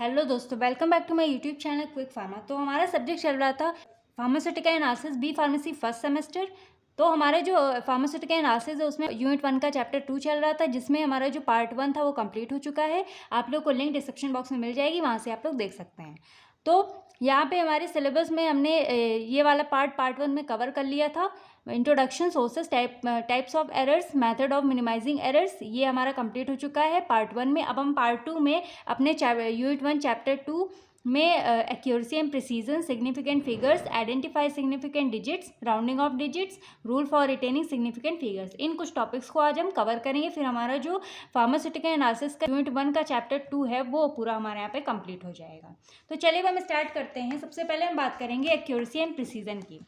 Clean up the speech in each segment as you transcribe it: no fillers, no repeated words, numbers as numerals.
Hello दोस्तों, welcome back to my YouTube channel Quick Pharma. तो हमारा सब्जेक्ट चल रहा था pharmaceutical analysis B pharmacy first semester. तो हमारा जो फार्मास्यूटिकल एनालिसिस है उसमें यूनिट 1 का चैप्टर 2 चल रहा था, जिसमें हमारा जो पार्ट 1 था वो कंप्लीट हो चुका है। आप लोग को लिंक डिस्क्रिप्शन बॉक्स में मिल जाएगी, वहाँ से आप लोग देख सकते हैं। तो यहाँ पे हमारे सिलेबस में हमने ये वाला पार्ट 1 में कवर कर लिया था। Introduction, sources, types of errors, method of minimising errors, ये हमारा कंप्लीट हो चुका है पार्ट 1 में। अब हम पार्ट 2 में अपने यूनिट 1 चैप्टर 2 में accuracy and precision, significant figures, identify significant digits, rounding off digits, rule for retaining significant figures, इन कुछ टॉपिक्स को आज हम कवर करेंगे। फिर हमारा जो फार्मास्यूटिकल एनालिसिस का यूनिट 1 का चैप्टर 2 है वो पूरा हमारे यहाँ पे कंप्लीट हो जाएगा। तो चलिए हम स्टार्ट करते हैं। सबसे पहले हम बात करेंगे एक्यूरेसी एंड प्रिसीजन की।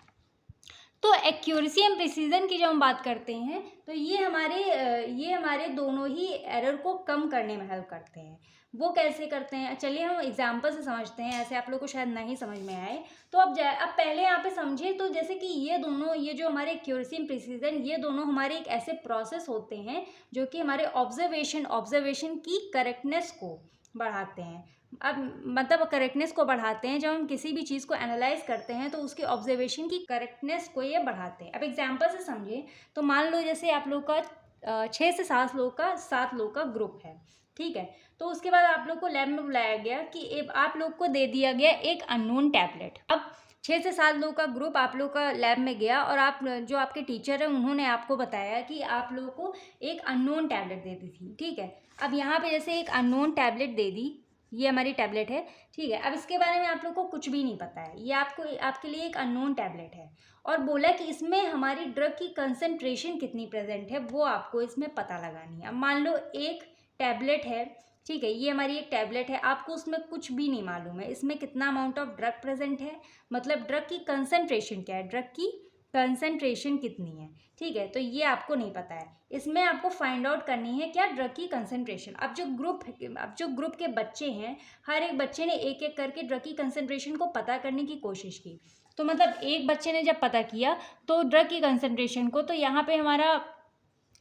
तो एक्यूरेसी एंड प्रिसीजन की जब हम बात करते हैं तो ये हमारे दोनों ही एरर को कम करने में हेल्प करते हैं। वो कैसे करते हैं, चलिए हम एग्जांपल से समझते हैं, ऐसे आप लोग को शायद नहीं समझ में आए। तो अब पहले यहाँ पे समझिए। तो जैसे कि ये जो हमारे एक्यूरेसी एंड प्रिसीजन, ये दोनों हमारे एक ऐसे प्रोसेस होते हैं जो कि हमारे ऑब्जर्वेशन की करेक्टनेस को बढ़ाते हैं। अब मतलब करेक्टनेस को बढ़ाते हैं। जब हम किसी भी चीज़ को एनालाइज करते हैं तो उसकी ऑब्जर्वेशन की करेक्टनेस को ये बढ़ाते हैं। अब एग्जांपल से समझिए। तो मान लो जैसे आप लोग का 6 से 7 लोग का ग्रुप है, ठीक है। तो उसके बाद आप लोग को लैब में बुलाया गया कि आप लोग को दे दिया गया एक अननोन टैबलेट। अब 6 से 7 लोग का ग्रुप आप लोग का लैब में गया और आप जो आपके टीचर हैं उन्होंने आपको बताया कि आप लोगों को एक अननोन टैबलेट दे दी थी, ठीक है। अब यहाँ पे जैसे एक अननोन टैबलेट दे दी, ये हमारी टैबलेट है, ठीक है। अब इसके बारे में आप लोग को कुछ भी नहीं पता है, ये आपके लिए एक अननोन टैबलेट है। और बोला कि इसमें हमारी ड्रग की कंसंट्रेशन कितनी प्रेजेंट है वो आपको इसमें पता लगानी है। अब मान लो एक टैबलेट है, ठीक है, ये हमारी एक टैबलेट है, आपको उसमें कुछ भी नहीं मालूम है इसमें कितना अमाउंट ऑफ ड्रग प्रेजेंट है, मतलब ड्रग की कंसंट्रेशन क्या है, ड्रग की कंसंट्रेशन कितनी है, ठीक है। तो ये आपको नहीं पता है, इसमें आपको फाइंड आउट करनी है क्या, ड्रग की कंसंट्रेशन। अब जो ग्रुप के बच्चे हैं, हर एक बच्चे ने एक एक करके ड्रग की कंसंट्रेशन को पता करने की कोशिश की। तो मतलब एक बच्चे ने जब पता किया तो ड्रग की कंसंट्रेशन को, तो यहाँ पे हमारा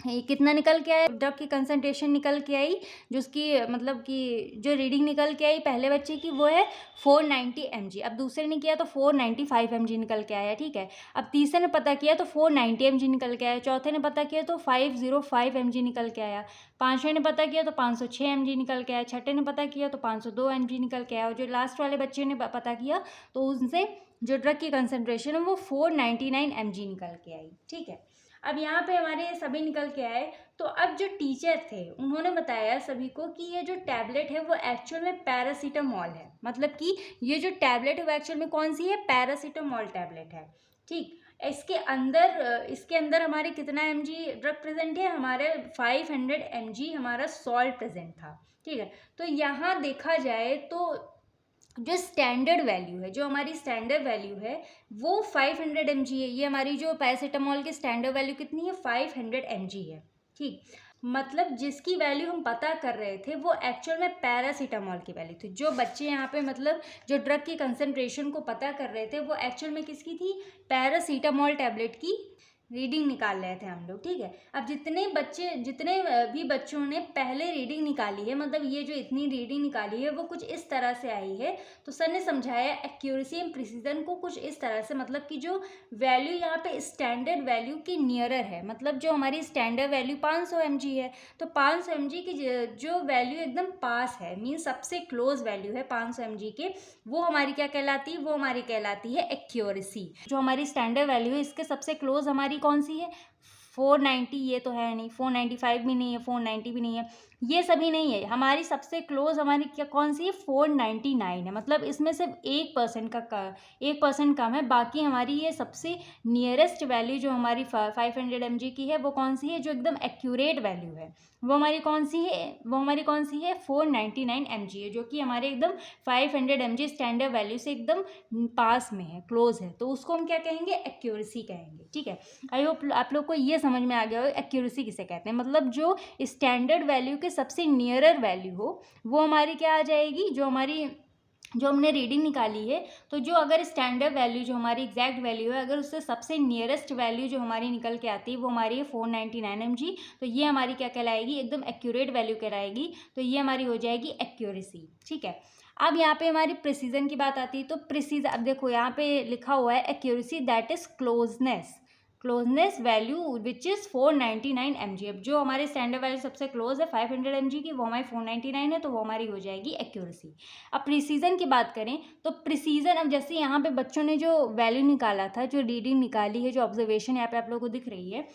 कितना निकल के आया, ड्रग की कंसंट्रेशन निकल के आई, जो उसकी मतलब कि जो रीडिंग निकल के आई पहले बच्चे की वो है 490 mg। अब दूसरे ने किया तो 495 mg निकल के आया, ठीक है। अब तीसरे ने पता किया तो 490 mg निकल के आया, चौथे ने पता किया तो 505 mg निकल के आया, पाँचवें ने पता किया तो 506 mg निकल के आया, छठे ने पता किया तो 502 mg निकल के आया, और जो लास्ट वाले बच्चे ने पता किया तो उनसे जो ड्रग की कंसंट्रेशन है वो 499 mg निकल के आई, ठीक है। अब यहाँ पे हमारे सभी निकल के आए। तो अब जो टीचर थे उन्होंने बताया सभी को कि ये जो टैबलेट है वो एक्चुअल में पैरासीटामॉल है, मतलब कि ये जो टैबलेट है वो एक्चुअल में कौन सी है, पैरासीटामॉल टैबलेट है, ठीक। इसके अंदर हमारे कितना mg ड्रग प्रेजेंट है, हमारे 500 mg हमारा सॉल्ट प्रेजेंट था, ठीक है। तो यहाँ देखा जाए तो जो स्टैंडर्ड वैल्यू है, जो हमारी स्टैंडर्ड वैल्यू है वो 500 mg है। ये हमारी जो पैरासीटामॉल की स्टैंडर्ड वैल्यू कितनी है, 500 mg है, ठीक। मतलब जिसकी वैल्यू हम पता कर रहे थे वो एक्चुअल में पैरासीटामॉल की वैल्यू थी। जो बच्चे यहाँ पे मतलब जो ड्रग की कंसंट्रेशन को पता कर रहे थे वो एक्चुअल में किसकी थी, पैरासीटामॉल टैबलेट की रीडिंग निकाल रहे थे हम लोग, ठीक है। अब जितने भी बच्चों ने पहले रीडिंग निकाली है, मतलब ये जो इतनी रीडिंग निकाली है वो कुछ इस तरह से आई है। तो सर ने समझाया एक्यूरेसी एंड प्रिसीजन को कुछ इस तरह से, मतलब कि जो वैल्यू यहाँ पे स्टैंडर्ड वैल्यू की नियरर है, मतलब जो हमारी स्टैंडर्ड वैल्यू 500 mg है, तो 500 mg की जो वैल्यू एकदम पास है, मीन सबसे क्लोज वैल्यू है 500 mg के, वो हमारी क्या कहलाती है, वो हमारी कहलाती है एक्यूरेसी। जो हमारी स्टैंडर्ड वैल्यू है इसके सबसे क्लोज हमारी कौन सी है, 490, ये तो है नहीं, 495 भी नहीं है, 490 भी नहीं है, ये सभी नहीं है। हमारी सबसे क्लोज हमारी क्या कौन सी है, 499 है। मतलब इसमें सिर्फ 1% कम है। बाकी हमारी ये सबसे नियरेस्ट वैल्यू जो हमारी 500 mg की है वो कौन सी है, जो एकदम एक्यूरेट वैल्यू है, वो हमारी कौन सी है 499 mg है, जो कि हमारे एकदम 500 mg स्टैंडर्ड वैल्यू से एकदम पास में है, क्लोज है। तो उसको हम क्या कहेंगे, एक्यूरेसी कहेंगे, ठीक है। आई होप आप लोग को ये समझ में आ गया हो एक्यूरेसी किसे कहते हैं। मतलब जो स्टैंडर्ड वैल्यू के सबसे नियरर वैल्यू हो वो हमारी क्या आ जाएगी, जो हमने रीडिंग निकाली है। तो जो अगर स्टैंडर्ड वैल्यू जो हमारी एग्जैक्ट वैल्यू है, अगर उससे सबसे नियरेस्ट वैल्यू जो हमारी निकल के आती है वो हमारी है 499 mg, तो ये हमारी क्या कहलाएगी, एकदम एक्यूरेट वैल्यू कहलाएगी। तो ये हमारी हो जाएगी एक्यूरेसी, ठीक है। अब यहाँ पे हमारी प्रिसीजन की बात आती है, तो प्रिसीजन, अब देखो यहाँ पे लिखा हुआ है accuracy that is closeness value which is 499 mg। अब जो हमारे स्टैंडर्ड वैल्यू सबसे क्लोज है 500 mg की, वो हमारी 499 है, तो वो हमारी हो जाएगी एक्यूरेसी। अब प्रिसीजन की बात करें तो प्रिसीजन, अब जैसे यहाँ पे बच्चों ने जो वैल्यू निकाला था, जो रीडिंग निकाली है, जो ऑब्जर्वेशन यहाँ पे आप लोगों को दिख रही है,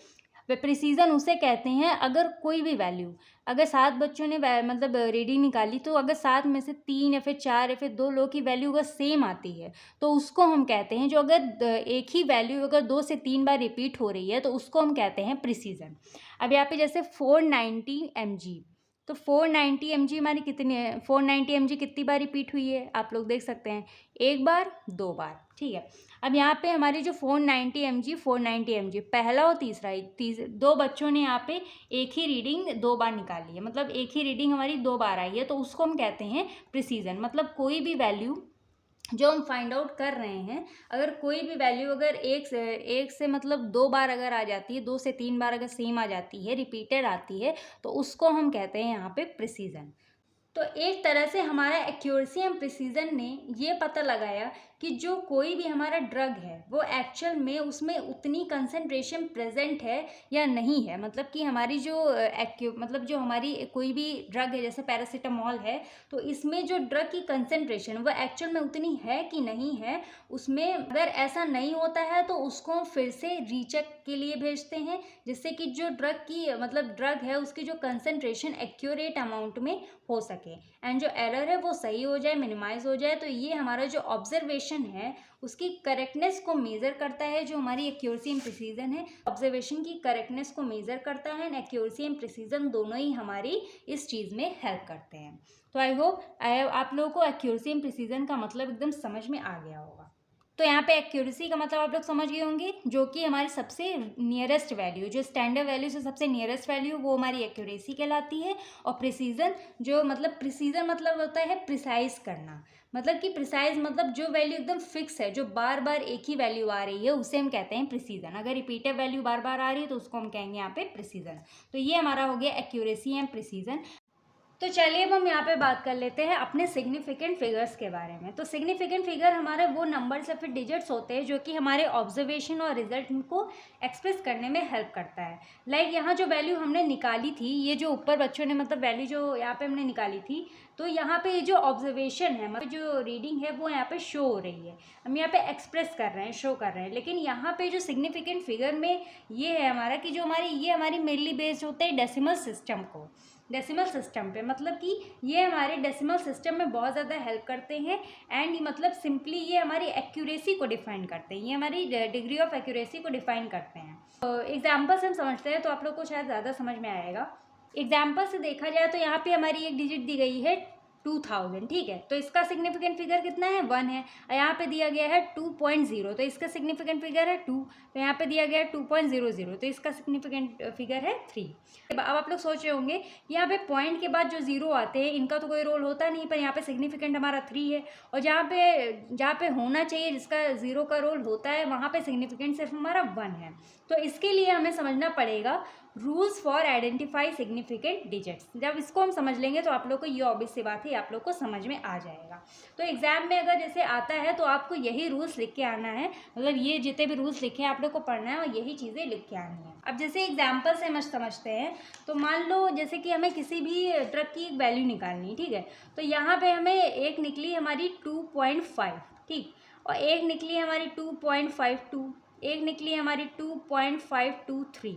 वे प्रिसीजन उसे कहते हैं अगर कोई भी वैल्यू, अगर 7 बच्चों ने मतलब रीडिंग निकाली, तो अगर 7 में से 3 या फिर 4 या फिर 2 लोगों की वैल्यू अगर सेम आती है, तो उसको हम कहते हैं, जो अगर एक ही वैल्यू अगर 2 से 3 बार रिपीट हो रही है, तो उसको हम कहते हैं प्रिसीजन। अब यहाँ पे जैसे 490 mg, तो 490 mg हमारी कितनी है, 490 mg कितनी बार रिपीट हुई है, आप लोग देख सकते हैं, एक बार, 2 बार, ठीक है। अब यहाँ पे हमारी जो 490 mg पहला और तीसरा, दो बच्चों ने यहाँ पे एक ही रीडिंग 2 बार निकाली है, मतलब एक ही रीडिंग हमारी 2 बार आई है, तो उसको हम कहते हैं प्रिसीजन। मतलब कोई भी वैल्यू जो हम फाइंड आउट कर रहे हैं, अगर कोई भी वैल्यू अगर एक से मतलब 2 बार अगर आ जाती है, 2 से 3 बार अगर सेम आ जाती है, रिपीटेड आती है, तो उसको हम कहते हैं यहाँ पे प्रिसीजन। तो एक तरह से हमारा एक्यूरेसी एंड प्रिसीजन ने ये पता लगाया कि जो कोई भी हमारा ड्रग है वो एक्चुअल में उसमें उतनी कंसंट्रेशन प्रेजेंट है या नहीं है। मतलब कि हमारी जो मतलब जो हमारी कोई भी ड्रग है, जैसे पैरासीटामोल है, तो इसमें जो ड्रग की कंसंट्रेशन वो एक्चुअल में उतनी है कि नहीं है, उसमें अगर ऐसा नहीं होता है तो उसको हम फिर से रीचेक के लिए भेजते हैं, जिससे कि जो ड्रग की मतलब ड्रग है उसकी जो कंसंट्रेशन एक्यूरेट अमाउंट में हो सके एंड जो एरर है वो सही हो जाए, मिनिमाइज हो जाए। तो ये हमारा जो ऑब्जर्वेशन है उसकी करेक्टनेस को मेज़र करता है, जो हमारी एक्यूरेसी एंड प्रिसीजन है, ऑब्जर्वेशन की करेक्टनेस को मेज़र करता है, एंड एक्यूरेसी एंड प्रिसीजन दोनों ही हमारी इस चीज़ में हेल्प करते हैं। तो आई होप आप लोगों को एक्यूरेसी एंड प्रिसीजन का मतलब एकदम समझ में आ गया होगा। तो यहाँ पे एक्यूरेसी का मतलब आप लोग समझ गए होंगे, जो कि हमारी सबसे नियरेस्ट वैल्यू, जो स्टैंडर्ड वैल्यू से सबसे नियरेस्ट वैल्यू, वो हमारी एक्यूरेसी कहलाती है। और प्रिसीजन, जो मतलब प्रिसीजन मतलब होता है प्रिसाइज करना, मतलब कि प्रिसाइज मतलब जो वैल्यू एकदम फिक्स है, जो बार बार एक ही वैल्यू आ रही है, उसे हम कहते हैं प्रिसीजन। अगर रिपीटेड वैल्यू बार बार आ रही है तो उसको हम कहेंगे यहाँ पे प्रिसीजन। तो ये हमारा हो गया एक्यूरेसी एंड प्रिसीजन। तो चलिए अब हम यहाँ पे बात कर लेते हैं अपने सिग्निफिकेंट फिगर्स के बारे में। तो सिग्निफिकेंट फिगर हमारे वो नंबर्स या फिर डिजिट्स होते हैं जो कि हमारे ऑब्जर्वेशन और रिजल्ट को एक्सप्रेस करने में हेल्प करता है। लाइक यहाँ जो वैल्यू हमने निकाली थी, ये जो ऊपर बच्चों ने मतलब वैल्यू जो यहाँ पे हमने निकाली थी, तो यहाँ पे जो ऑब्जर्वेशन है, मतलब जो रीडिंग है वो यहाँ पे शो हो रही है, हम यहाँ पे एक्सप्रेस कर रहे हैं, शो कर रहे हैं। लेकिन यहाँ पे जो सिग्निफिकेंट फिगर में ये है हमारा कि जो हमारी मेनली बेस्ड होते हैं डेसिमल सिस्टम पे, मतलब कि ये हमारे डेसिमल सिस्टम में बहुत ज़्यादा हेल्प करते हैं। एंड मतलब सिंपली ये हमारी एक्यूरेसी को डिफाइन करते हैं, ये हमारी डिग्री ऑफ एक्यूरेसी को डिफाइन करते हैं। एग्जाम्पल से हम समझते हैं तो आप लोग को शायद ज़्यादा समझ में आएगा। एग्जाम्पल से देखा जाए तो यहाँ पे हमारी एक डिजिट दी गई है 2000, ठीक है, तो इसका सिग्निफिकेंट फिगर कितना है, 1 है। और यहाँ पे दिया गया है 2.0, तो इसका सिग्निफिकेंट फिगर है 2। तो यहाँ पे दिया गया है 2.00, तो इसका सिग्निफिकेंट फिगर है 3। अब आप लोग सोच रहे होंगे यहाँ पे पॉइंट के बाद जो 0 आते हैं इनका तो कोई रोल होता नहीं, पर यहाँ पे सिग्निफिकेंट हमारा 3 है, और जहाँ पे होना चाहिए जिसका 0 का रोल होता है, वहाँ पे सिग्निफिकेंट सिर्फ हमारा 1 है। तो इसके लिए हमें समझना पड़ेगा rules for identify significant digits. जब इसको हम समझ लेंगे तो आप लोग को ये ऑब्वियस सी बात है, आप लोग को समझ में आ जाएगा। तो एग्जाम में अगर जैसे आता है तो आपको यही रूल्स लिख के आना है, मतलब ये जितने भी रूल्स लिखे हैं आप लोग को पढ़ना है और यही चीज़ें लिख के आनी है। अब जैसे एग्जाम्पल से हम समझते हैं, तो मान लो जैसे कि हमें किसी भी ड्रग की एक वैल्यू निकालनी, ठीक है, तो यहाँ पे हमें एक निकली हमारी 2.5, ठीक, और एक निकली हमारी 2.52, एक निकली हमारी 2.523,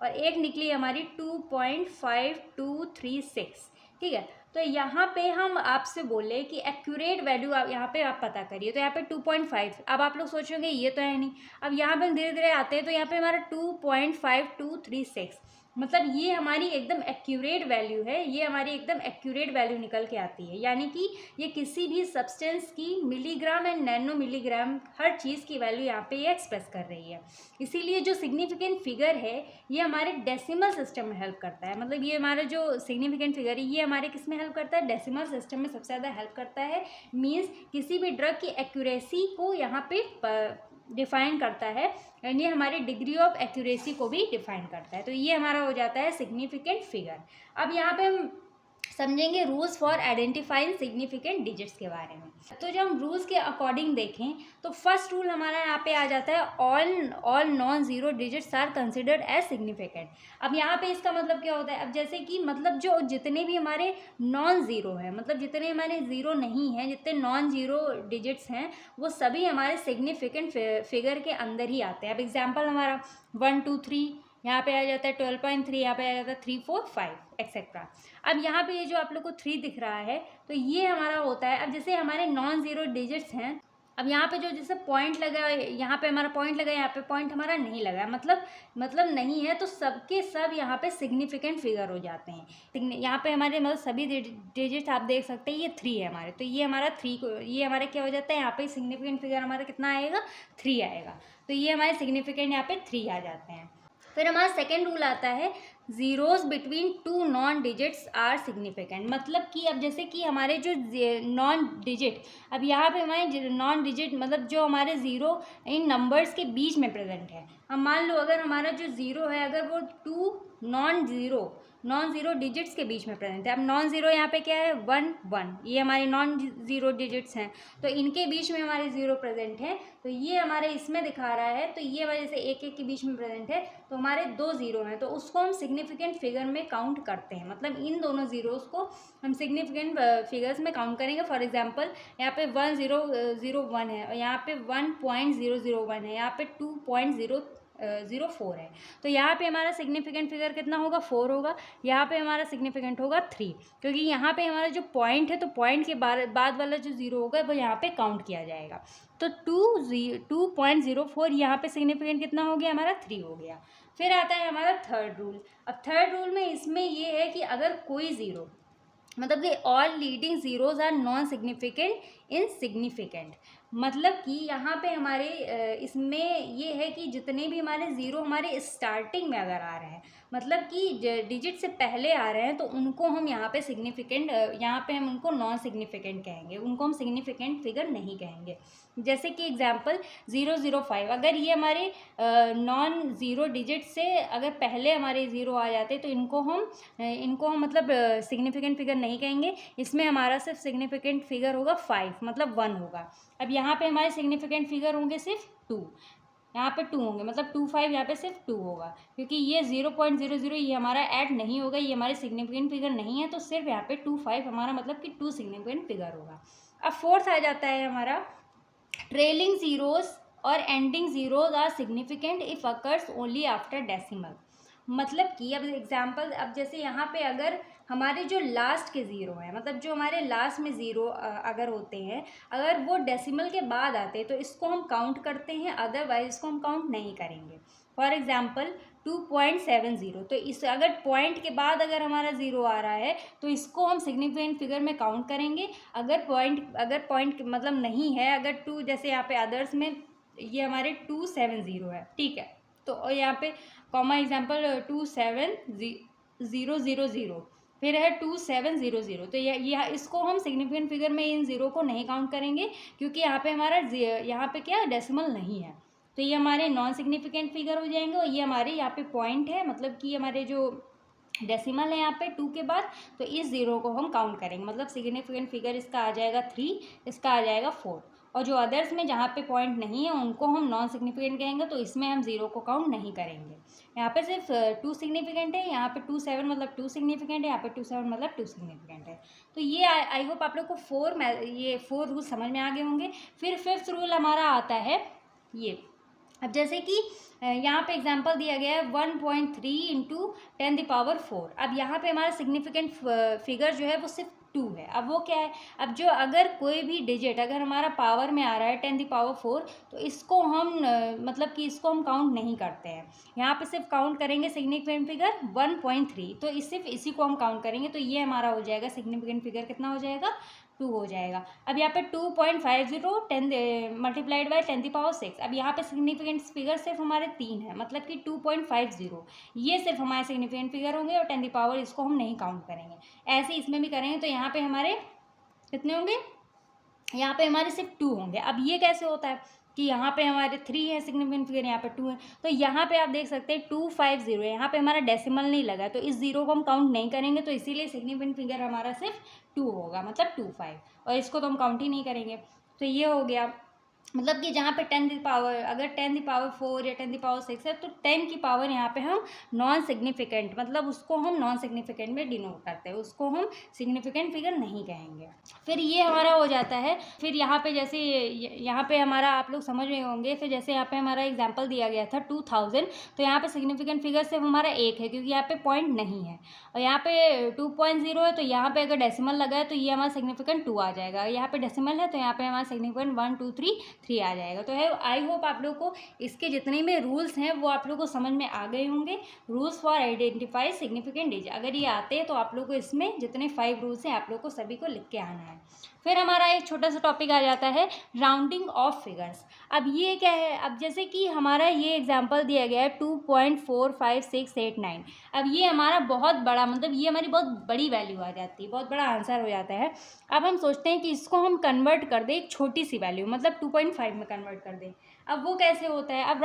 और एक निकली हमारी 2.5236, ठीक है। तो यहाँ पे हम आपसे बोले कि एक्यूरेट वैल्यू आप यहाँ पे आप पता करिए, तो यहाँ पे 2.5। अब आप लोग सोचोगे ये तो है नहीं, अब यहाँ पे हम धीरे धीरे आते हैं, तो यहाँ पे हमारा 2.5236, मतलब ये हमारी एकदम एक्यूरेट वैल्यू है, ये हमारी एकदम एक्यूरेट वैल्यू निकल के आती है। यानी कि ये किसी भी सब्सटेंस की मिलीग्राम एंड नैनो मिलीग्राम हर चीज़ की वैल्यू यहाँ पे ये एक्सप्रेस कर रही है। इसीलिए जो सिग्निफिकेंट फिगर है ये हमारे डेसिमल सिस्टम में हेल्प करता है, मतलब ये हमारा जो सिग्निफिकेंट फिगर है ये हमारे किस में हेल्प करता है, डेसिमल सिस्टम में सबसे ज़्यादा हेल्प करता है। मीन्स किसी भी ड्रग की एक्यूरेसी को यहाँ पे डिफाइन करता है, एंड ये हमारी डिग्री ऑफ एक्यूरेसी को भी डिफाइन करता है। तो ये हमारा हो जाता है सिग्निफिकेंट फिगर। अब यहाँ पे हम समझेंगे rules for identifying significant digits के बारे में। तो जब हम रूल्स के अकॉर्डिंग देखें तो फर्स्ट रूल हमारा यहाँ पे आ जाता है all non zero digits are considered as significant. अब यहाँ पे इसका मतलब क्या होता है, अब जैसे कि मतलब जो जितने भी हमारे नॉन ज़ीरो हैं, मतलब जितने हमारे ज़ीरो नहीं हैं, जितने नॉन ज़ीरो डिजिट्स हैं, वो सभी हमारे सिग्निफिकेंट फिगर के अंदर ही आते हैं। अब एग्जाम्पल हमारा 1 2 3 यहाँ पे आ जाता है 12.3, यहाँ पे आ जाता है 3 4 5 एक्सेट्रा। अब यहाँ पे ये जो आप लोग को 3 दिख रहा है तो ये हमारा होता है। अब जैसे हमारे नॉन ज़ीरो डिजिट्स हैं, अब यहाँ पे जो जैसे पॉइंट लगा है, यहाँ पे हमारा पॉइंट लगा है, यहाँ पे पॉइंट हमारा नहीं लगा है, मतलब नहीं है, तो सबके सब यहाँ पे सिग्निफिकेंट फिगर हो जाते हैं। यहाँ पे हमारे मतलब सभी डिजिट्स आप देख सकते हैं, ये 3 है हमारे, तो ये हमारा 3 को ये हमारा क्या हो जाता है, यहाँ पे सिग्निफिकेंट फिगर हमारा कितना आएगा, 3 आएगा। तो ये हमारे सिग्निफिकेंट यहाँ पे 3 आ जाते हैं। फिर हमारा सेकेंड रूल आता है zeros between two non digits are significant. मतलब कि अब जैसे कि हमारे जो नॉन डिजिट, अब यहाँ पे हमारे नॉन डिजिट मतलब जो हमारे ज़ीरो इन नंबर्स के बीच में प्रेजेंट है। अब मान लो अगर हमारा जो ज़ीरो है अगर वो टू नॉन ज़ीरो डिजिट्स के बीच में प्रेजेंट है। अब नॉन ज़ीरो यहाँ पे क्या है, 1 1, ये हमारे नॉन ज़ीरो डिजिट्स हैं, तो इनके बीच में हमारे ज़ीरो प्रेजेंट है, तो ये हमारे इसमें दिखा रहा है, तो ये हमारे जैसे एक के बीच में प्रेजेंट है, तो हमारे 2 ज़ीरो हैं, तो उसको हम सिग्निफिकेंट फिगर में काउंट करते हैं। मतलब इन दोनों ज़ीरोज़ को हम सिग्निफिकेंट फिगर्स में काउंट करेंगे। फॉर एग्जांपल यहाँ पे 1001 है और यहाँ पे 1.001 है, यहाँ पे 2.004 है, तो यहाँ पे हमारा सिग्निफिकेंट फिगर कितना होगा, 4 होगा। यहाँ पे हमारा सिग्निफिकेंट होगा 3, क्योंकि यहाँ पे हमारा जो पॉइंट है तो पॉइंट के बाद वाला जो ज़ीरो होगा वो यहाँ पे काउंट किया जाएगा। तो 2.04 यहाँ पे सिग्निफिकेंट कितना हो गया, हमारा 3 हो गया। फिर आता है हमारा थर्ड रूल। अब थर्ड रूल में इसमें ये है कि अगर कोई ज़ीरो मतलब कि all leading zeros are non significant in significant, मतलब कि यहाँ पे हमारे इसमें ये है कि जितने भी हमारे ज़ीरो हमारे स्टार्टिंग में अगर आ रहे हैं, मतलब कि डिजिट से पहले आ रहे हैं, तो उनको हम यहाँ पे सिग्निफिकेंट यहाँ पे हम उनको नॉन सिग्निफिकेंट कहेंगे, उनको हम सिग्निफिकेंट फिगर नहीं कहेंगे। जैसे कि एग्जांपल 005, अगर ये हमारे नॉन ज़ीरो डिजिट से अगर पहले हमारे ज़ीरो आ जाते तो इनको हम मतलब सिग्निफिकेंट फिगर नहीं कहेंगे। इसमें हमारा सिर्फ सिग्निफिकेंट फिगर होगा 5, मतलब 1 होगा। अब यहाँ पे हमारे सिग्निफिकेंट फिगर होंगे सिर्फ 2, यहाँ पे 2 होंगे, मतलब 25 यहाँ पे सिर्फ 2 होगा, क्योंकि ये 0.00 ये हमारा ऐड नहीं होगा, ये हमारे सिग्निफिकेंट फिगर नहीं है, तो सिर्फ यहाँ पे 25 हमारा मतलब कि 2 सिग्निफिकेंट फिगर होगा। अब फोर्थ आ जाता है हमारा ट्रेलिंग ज़ीरोज़ और ending zeros are significant if occurs only after decimal. मतलब कि अब एग्जांपल, अब जैसे यहाँ पे अगर हमारे जो लास्ट के ज़ीरो हैं, मतलब जो हमारे लास्ट में ज़ीरो अगर होते हैं, अगर वो डेसिमल के बाद आते हैं तो इसको हम काउंट करते हैं, अदरवाइज इसको हम काउंट नहीं करेंगे। फॉर एग्जांपल 2.70, तो इस अगर पॉइंट के बाद अगर हमारा ज़ीरो आ रहा है तो इसको हम सिग्निफिकेंट फिगर में काउंट करेंगे। अगर पॉइंट मतलब नहीं है, अगर 2 जैसे यहाँ पे अदर्स में ये हमारे 270 है, ठीक है, तो यहाँ पे कॉमा एग्जाम्पल 27000, फिर है 2700, तो यह इसको हम सिग्निफिकेंट फिगर में इन ज़ीरो को नहीं काउंट करेंगे, क्योंकि यहाँ पे हमारा यहाँ पे क्या डेसिमल नहीं है, तो ये हमारे नॉन सिग्निफिकेंट फिगर हो जाएंगे। और ये हमारे यहाँ पे पॉइंट है, मतलब कि हमारे जो डेसिमल है यहाँ पे 2 के बाद, तो इस ज़ीरो को हम काउंट करेंगे, मतलब सिग्निफिकेंट फिगर इसका आ जाएगा 3, इसका आ जाएगा 4। और जो अदर्स में जहाँ पे पॉइंट नहीं है उनको हम नॉन सिग्निफिकेंट कहेंगे, तो इसमें हम ज़ीरो को काउंट नहीं करेंगे। यहाँ पे सिर्फ 2 सिग्निफिकेंट है, यहाँ पे 27 मतलब 2 सिग्निफिकेंट है, यहाँ पे 27 मतलब 2 सिग्निफिकेंट है। तो ये आई होप आप लोग को 4 रूल समझ में आ गए होंगे। फिर फिफ्थ रूल हमारा आता है ये, अब जैसे कि यहाँ पे एग्जांपल दिया गया है 1.3 इंटू 10⁴। अब यहाँ पे हमारा सिग्निफिकेंट फिगर जो है वो सिर्फ 2 है। अब वो क्या है, अब जो अगर कोई भी डिजिट अगर हमारा पावर में आ रहा है 10⁴, तो इसको हम मतलब कि इसको हम काउंट नहीं करते हैं। यहाँ पे सिर्फ काउंट करेंगे सिग्निफिकेंट फिगर 1.3, तो सिर्फ इसी को हम काउंट करेंगे, तो ये हमारा हो जाएगा सिग्निफिकेंट फिगर कितना हो जाएगा, 2 हो जाएगा। अब यहाँ पे 2.50 10 मल्टीप्लाइड बाई 10⁶। अब यहाँ पे सिग्निफिकेंट फिगर सिर्फ हमारे 3 है, मतलब कि 2.50 ये सिर्फ हमारे सिग्निफिकेंट फिगर होंगे, और 10 इसको हम नहीं काउंट करेंगे। ऐसे इसमें भी करेंगे तो यहाँ पे हमारे कितने होंगे, यहाँ पे हमारे सिर्फ 2 होंगे। अब ये कैसे होता है, कि यहाँ पे हमारे 3 है सिग्निफिकेंट फिगर, यहाँ पे 2 है, तो यहाँ पे आप देख सकते हैं 250 है, यहाँ पे हमारा डेसिमल नहीं लगा, तो इस 0 को हम काउंट नहीं करेंगे, तो इसीलिए सिग्निफिकेंट फिगर हमारा सिर्फ 2 होगा, मतलब 25, और इसको तो हम काउंट ही नहीं करेंगे। तो ये हो गया, मतलब कि जहाँ पे 10 की पावर, अगर 10 की पावर 4 या 10 की पावर 6 है, तो 10 की पावर यहाँ पे हम नॉन सिग्निफिकेंट, मतलब उसको हम नॉन सिग्निफिकेंट में डिनोट करते हैं, उसको हम सिग्निफिकेंट फिगर नहीं कहेंगे। फिर ये हमारा हो जाता है। फिर यहाँ पे जैसे यहाँ पे हमारा आप लोग समझ रहे होंगे, फिर जैसे यहाँ पे हमारा एग्जाम्पल दिया गया था 2000, तो यहाँ पे सिग्निफिकेंट फिगर सिर्फ हमारा 1 है, क्योंकि यहाँ पे पॉइंट नहीं है, और यहाँ पे 2.0 है, तो यहाँ पे अगर डेसिमल लगा है तो ये हमारा सिग्निफिकेंट 2 आ जाएगा, यहाँ पे डेसिमल है तो यहाँ पे हमारा सिग्निफिकेंट 1 2 3 आ जाएगा। तो है, आई होप आप लोग को इसके जितने भी रूल्स हैं वो आप लोग को समझ में आ गए होंगे। Rules for identify significant digit, अगर ये आते हैं तो आप लोग को इसमें जितने 5 रूल्स हैं आप लोग को सभी को लिख के आना है। फिर हमारा एक छोटा सा टॉपिक आ जाता है राउंडिंग ऑफ फिगर्स। अब ये क्या है, अब जैसे कि हमारा ये एग्जांपल दिया गया है 2.45689, अब ये हमारा बहुत बड़ा, मतलब ये हमारी बहुत बड़ी वैल्यू आ जाती है, बहुत बड़ा आंसर हो जाता है। अब हम सोचते हैं कि इसको हम कन्वर्ट कर दें एक छोटी सी वैल्यू, मतलब 2.5 में कन्वर्ट कर दें। अब वो कैसे होता है, अब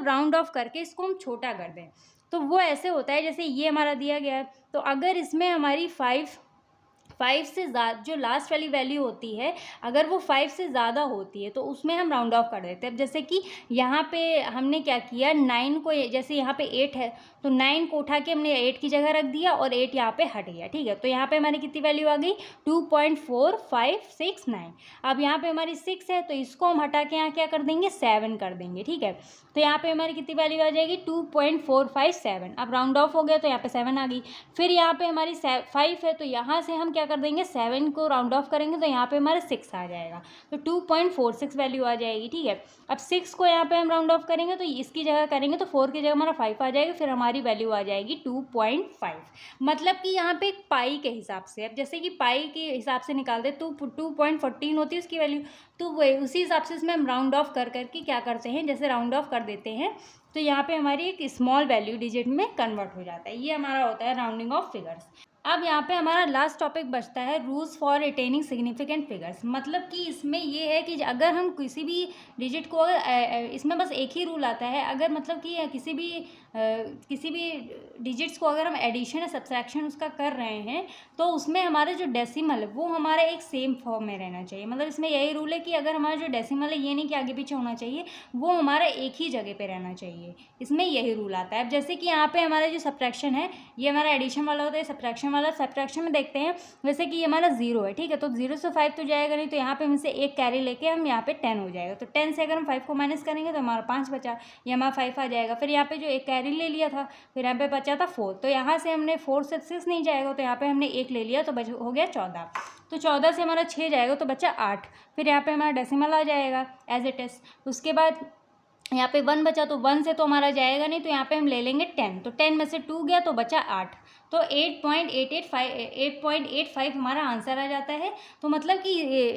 राउंड ऑफ करके इसको हम छोटा कर दें, तो वो ऐसे होता है जैसे ये हमारा दिया गया है, तो अगर इसमें हमारी 5 से ज़्यादा जो लास्ट वाली वैल्यू होती है, अगर वो 5 से ज़्यादा होती है तो उसमें हम राउंड ऑफ कर देते हैं। अब जैसे कि यहाँ पे हमने क्या किया, 9 को, जैसे यहाँ पे 8 है तो 9 को उठा के हमने 8 की जगह रख दिया और 8 यहाँ पे हट गया, ठीक है। तो यहाँ पे हमारी कितनी वैल्यू आ गई, 2.4569। अब यहाँ पे हमारी 6 है तो इसको हम हटा के यहाँ क्या कर देंगे, 7 कर देंगे, ठीक है। तो यहाँ पे हमारी कितनी वैल्यू आ जाएगी, 2.457। अब राउंड ऑफ हो गया तो यहाँ पे 7 आ गई। फिर यहाँ पे हमारी 5 है तो यहाँ से हम क्या कर देंगे, 7 को राउंड ऑफ करेंगे तो यहाँ पे हमारा 6 आ जाएगा, तो 2.46 वैल्यू आ जाएगी, ठीक है। अब 6 को यहाँ पे हम राउंड ऑफ करेंगे तो इसकी जगह करेंगे तो 4 की जगह हमारा 5 आ जाएगा, फिर हमारी वैल्यू आ जाएगी 2.5। मतलब कि यहाँ पे पाई के हिसाब से, अब जैसे कि पाई के हिसाब से निकालते तो 2.14 होती है उसकी वैल्यू, तो वही उसी हिसाब से इसमें हम राउंड ऑफ कर करके क्या करते हैं, जैसे राउंड ऑफ कर देते हैं तो यहाँ पे हमारी एक स्मॉल वैल्यू डिजिट में कन्वर्ट हो जाता है। ये हमारा होता है राउंडिंग ऑफ फिगर्स। अब यहाँ पे हमारा लास्ट टॉपिक बचता है rules for retaining significant figures. मतलब कि इसमें ये है कि अगर हम किसी भी डिजिट को, अगर इसमें बस एक ही रूल आता है, अगर मतलब कि किसी भी डिजिट्स को अगर हम एडिशन या सब्सट्रैक्शन उसका कर रहे हैं तो उसमें हमारा जो डेसिमल है वो हमारा एक सेम फॉर्म में रहना चाहिए। मतलब इसमें यही रूल है कि अगर हमारा जो डेसिमल है, ये नहीं कि आगे पीछे होना चाहिए, वो हमारा एक ही जगह पे रहना चाहिए, इसमें यही रूल आता है। अब जैसे कि यहाँ पे हमारा जो सब्ट्रैक्शन है ये हमारा एडिशन वाला होता है, सब्ट्रैक्शन वाला। सब्ट्रैक्शन में देखते हैं जैसे कि ये हमारा 0 है, ठीक है, तो 0 से 5 तो जाएगा नहीं, तो यहाँ पे हमसे एक कैरी लेके हम यहाँ पे 10 हो जाएगा, तो 10 से अगर हम 5 को माइनस करेंगे तो हमारा 5 बचा, ये हमारा 5 आ जाएगा। फिर यहाँ पे जो एक कैरी ले लिया था, फिर यहाँ पे बचा था 4, तो यहाँ से हमने 4 से 6 नहीं जाएगा, तो यहाँ पे हमने 1 ले लिया तो हो गया 14, तो 14 से हमारा 6 जाएगा तो बचा 8। फिर यहाँ पे हमारा डेसिमल आ जाएगा एज इट इज़। उसके बाद यहाँ पे 1 बचा, तो 1 से तो हमारा जाएगा नहीं, तो यहाँ पे हम ले लेंगे 10, तो 10 में से 2 गया तो बचा 8, तो 8.85 हमारा आंसर आ जाता है। तो मतलब कि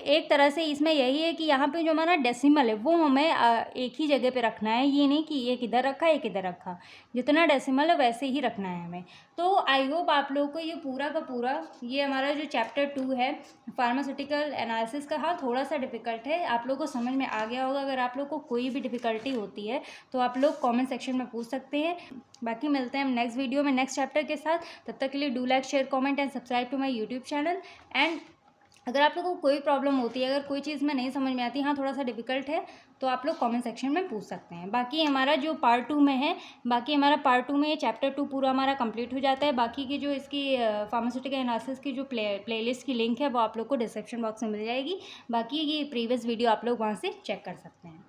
एक तरह से इसमें यही है कि यहाँ पे जो हमारा डेसिमल है वो हमें एक ही जगह पे रखना है, ये नहीं कि एक इधर रखा एक इधर रखा, जितना डेसिमल है वैसे ही रखना है हमें। तो आई होप आप लोगों को ये पूरा का पूरा ये हमारा जो चैप्टर 2 है फार्मास्यूटिकल एनालिसिस का, हाँ थोड़ा सा डिफ़िकल्ट है, आप लोगों को समझ में आ गया होगा। अगर आप लोग को कोई भी डिफ़िकल्टी होती है तो आप लोग कमेंट सेक्शन में पूछ सकते हैं। बाकी मिलते हैं हम नेक्स्ट वीडियो में नेक्स्ट चैप्टर के साथ। तब तक के लिए do like, share, comment and subscribe to my YouTube channel. And अगर आप लोगों को कोई प्रॉब्लम होती है, अगर कोई चीज़ में नहीं समझ में आती, हाँ थोड़ा सा डिफ़िकल्ट है, तो आप लोग कमेंट सेक्शन में पूछ सकते हैं। बाकी हमारा जो पार्ट 2 में है, बाकी हमारा पार्ट 2 में ये चैप्टर 2 पूरा हमारा कंप्लीट हो जाता है। बाकी की जो इसकी फार्मास्यूटिकल एनालिसिस की जो प्लेलिस्ट की लिंक है वो आप लोग को डिस्क्रिप्शन बॉक्स में मिल जाएगी। बाकी ये प्रीवियस वीडियो आप लोग वहाँ से चेक कर सकते हैं।